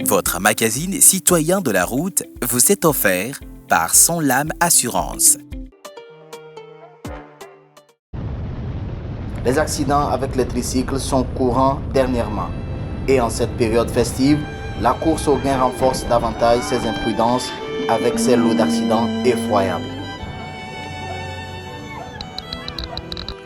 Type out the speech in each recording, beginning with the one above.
Votre magazine Citoyen de la route vous est offert par Sans Lame Assurance. Les accidents avec les tricycles sont courants dernièrement. Et en cette période festive, la course au gain renforce davantage ses imprudences avec ses lots d'accidents effroyables.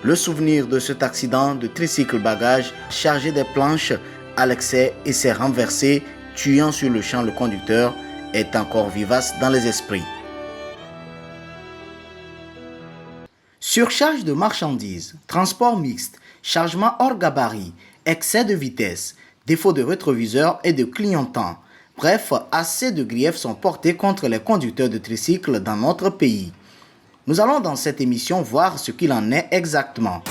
Le souvenir de cet accident de tricycle bagage chargé des planches à l'excès et s'est renversé, tuant sur le champ le conducteur, est encore vivace dans les esprits. Surcharge de marchandises, transport mixte, chargement hors gabarit, excès de vitesse, défaut de rétroviseur et de clignotant. Bref, assez de griefs sont portés contre les conducteurs de tricycles dans notre pays. Nous allons dans cette émission voir ce qu'il en est exactement.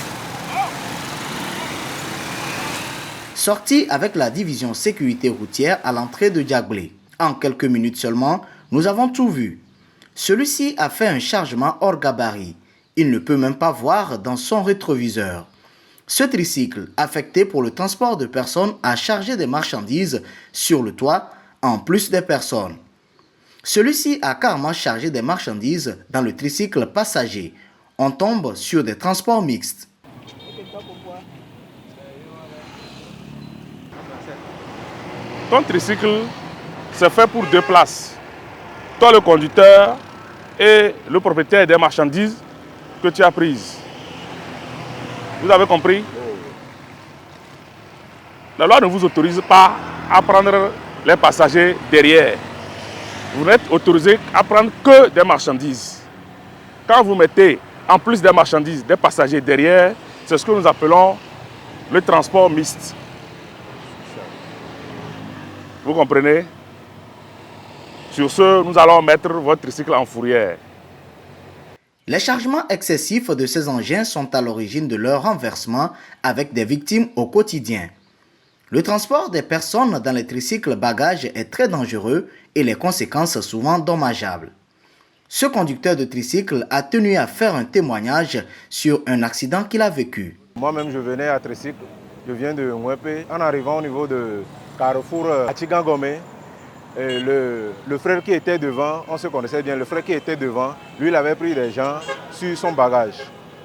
Sorti avec la division sécurité routière à l'entrée de Diaglé. En quelques minutes seulement, nous avons tout vu. Celui-ci a fait un chargement hors gabarit. Il ne peut même pas voir dans son rétroviseur. Ce tricycle, affecté pour le transport de personnes, a chargé des marchandises sur le toit, en plus des personnes. Celui-ci a carrément chargé des marchandises dans le tricycle passager. On tombe sur des transports mixtes. Ton tricycle, c'est fait pour 2 places. Toi, le conducteur, et le propriétaire des marchandises que tu as prises. Vous avez compris? La loi ne vous autorise pas à prendre les passagers derrière. Vous n'êtes autorisé à prendre que des marchandises. Quand vous mettez, en plus des marchandises, des passagers derrière, c'est ce que nous appelons le transport mixte. Vous comprenez? Sur ce, nous allons mettre votre tricycle en fourrière. Les chargements excessifs de ces engins sont à l'origine de leur renversement avec des victimes au quotidien. Le transport des personnes dans les tricycles bagages est très dangereux et les conséquences souvent dommageables. Ce conducteur de tricycle a tenu à faire un témoignage sur un accident qu'il a vécu. Moi-même, je venais à tricycle, je viens de Mwepe. En arrivant au niveau de Carrefour à Chigangomé, le frère qui était devant, on se connaissait bien, le frère qui était devant, lui, il avait pris des gens sur son bagage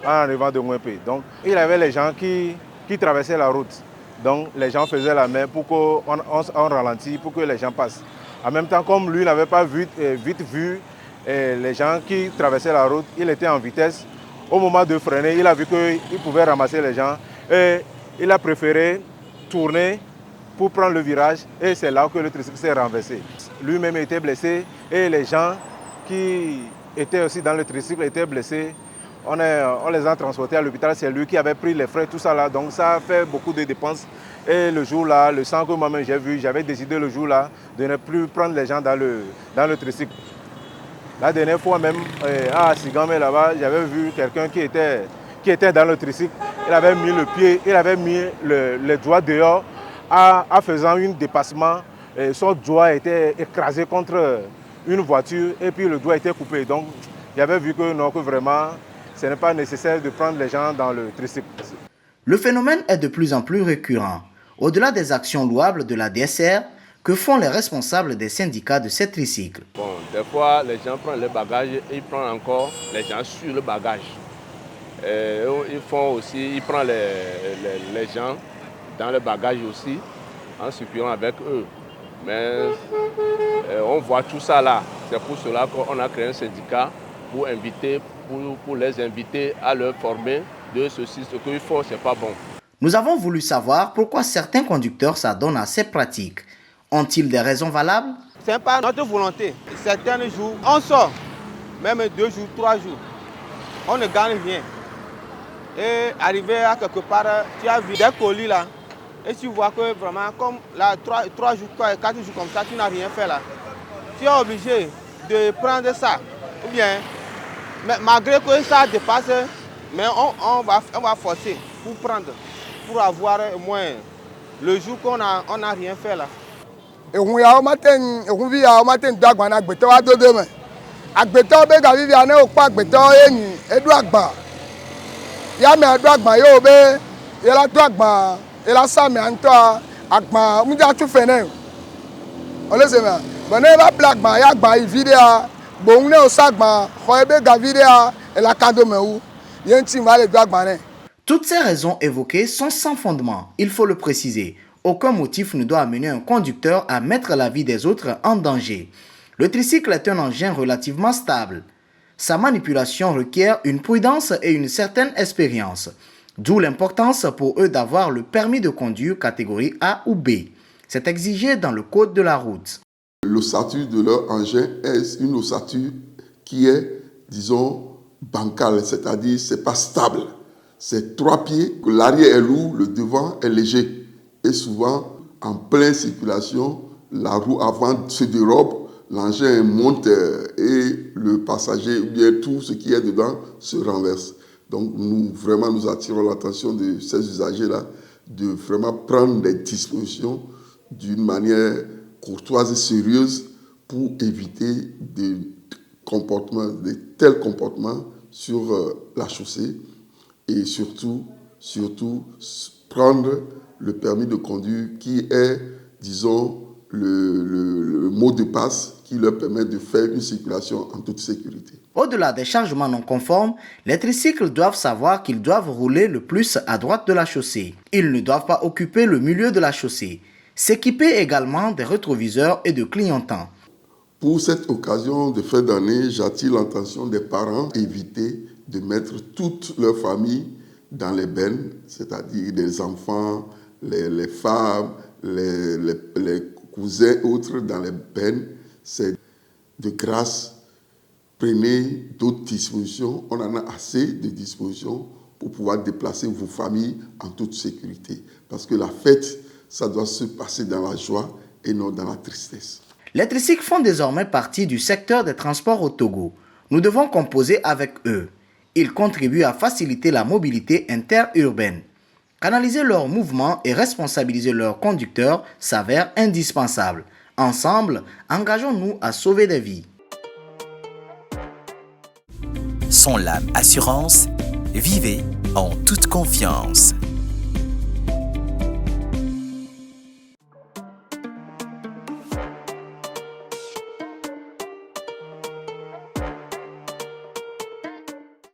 en arrivant de Mwepe. Donc, il avait les gens qui traversaient la route. Donc, les gens faisaient la main pour qu'on ralentit, pour que les gens passent. En même temps, comme lui n'avait pas vite vu les gens qui traversaient la route, il était en vitesse. Au moment de freiner, il a vu qu'il pouvait ramasser les gens et il a préféré tourner pour prendre le virage et c'est là que le tricycle s'est renversé. Lui-même était blessé et les gens qui étaient aussi dans le tricycle étaient blessés. On les a transportés à l'hôpital, c'est lui qui avait pris les frais, tout ça là, donc ça a fait beaucoup de dépenses. Et le jour-là, le sang que moi-même j'ai vu, j'avais décidé le jour-là de ne plus prendre les gens dans le tricycle. La dernière fois même, à Sigame là-bas, j'avais vu quelqu'un qui était dans le tricycle, il avait mis le pied, il avait mis le doigt dehors, en faisant un dépassement, son doigt était écrasé contre une voiture et puis le doigt était coupé. Donc j'avais vu que non, que vraiment, ce n'est pas nécessaire de prendre les gens dans le tricycle. Le phénomène est de plus en plus récurrent. Au-delà des actions louables de la DSR, que font les responsables des syndicats de ces tricycles? Bon, des fois, les gens prennent le bagage et ils prennent encore les gens sur le bagage. Ils prennent les gens dans le bagage aussi, en circulant avec eux. Mais on voit tout ça là. C'est pour cela qu'on a créé un syndicat pour les inviter à leur former de ceci, ce qu'ils font, c'est pas bon. Nous avons voulu savoir pourquoi certains conducteurs s'adonnent à ces pratiques. Ont-ils des raisons valables? Ce n'est pas notre volonté. Certains jours, on sort, même 2 jours, 3 jours. On ne gagne rien. Et arrivé à quelque part, tu as vu des colis là. Et tu vois que vraiment, comme là, 3 jours, 4 jours comme ça, tu n'as rien fait là. Tu es obligé de prendre ça. Ou bien, malgré que ça dépasse, mais on va forcer pour prendre, pour avoir au moins le jour qu'on a rien fait là. On les aime. Bonne va black man, ya gba vidéo. Bon ne o sagba, khoebe ga vidéo et la kado me ou. Yenti ma le black man. Toutes ces raisons évoquées sont sans fondement, il faut le préciser. Aucun motif ne doit amener un conducteur à mettre la vie des autres en danger. Le tricycle est un engin relativement stable. Sa manipulation requiert une prudence et une certaine expérience. D'où l'importance pour eux d'avoir le permis de conduire catégorie A ou B. C'est exigé dans le code de la route. L'ossature de leur engin est une ossature qui est, disons, bancale, c'est-à-dire c'est pas stable. C'est 3 pieds, l'arrière est lourd, le devant est léger. Et souvent, en pleine circulation, la roue avant se dérobe, l'engin monte et le passager, ou bien tout ce qui est dedans, se renverse. Donc nous attirons l'attention de ces usagers-là de vraiment prendre des dispositions d'une manière courtoise et sérieuse pour éviter de tels comportements sur la chaussée et surtout prendre le permis de conduire qui est, disons, le mot de passe qui leur permet de faire une circulation en toute sécurité. Au-delà des chargements non conformes, les tricycles doivent savoir qu'ils doivent rouler le plus à droite de la chaussée. Ils ne doivent pas occuper le milieu de la chaussée. S'équiper également des rétroviseurs et de clignotants. Pour cette occasion de fin d'année, j'attire l'attention des parents à éviter de mettre toute leur famille dans les bennes, c'est-à-dire les enfants, les femmes, les cousins et autres dans les bennes. C'est de grâce, prenez d'autres dispositions. On en a assez de dispositions pour pouvoir déplacer vos familles en toute sécurité. Parce que la fête, ça doit se passer dans la joie et non dans la tristesse. Les tricycles font désormais partie du secteur des transports au Togo. Nous devons composer avec eux. Ils contribuent à faciliter la mobilité interurbaine. Canaliser leurs mouvements et responsabiliser leurs conducteurs s'avère indispensable. Ensemble, engageons-nous à sauver des vies. Son Lame Assurance, vivez en toute confiance.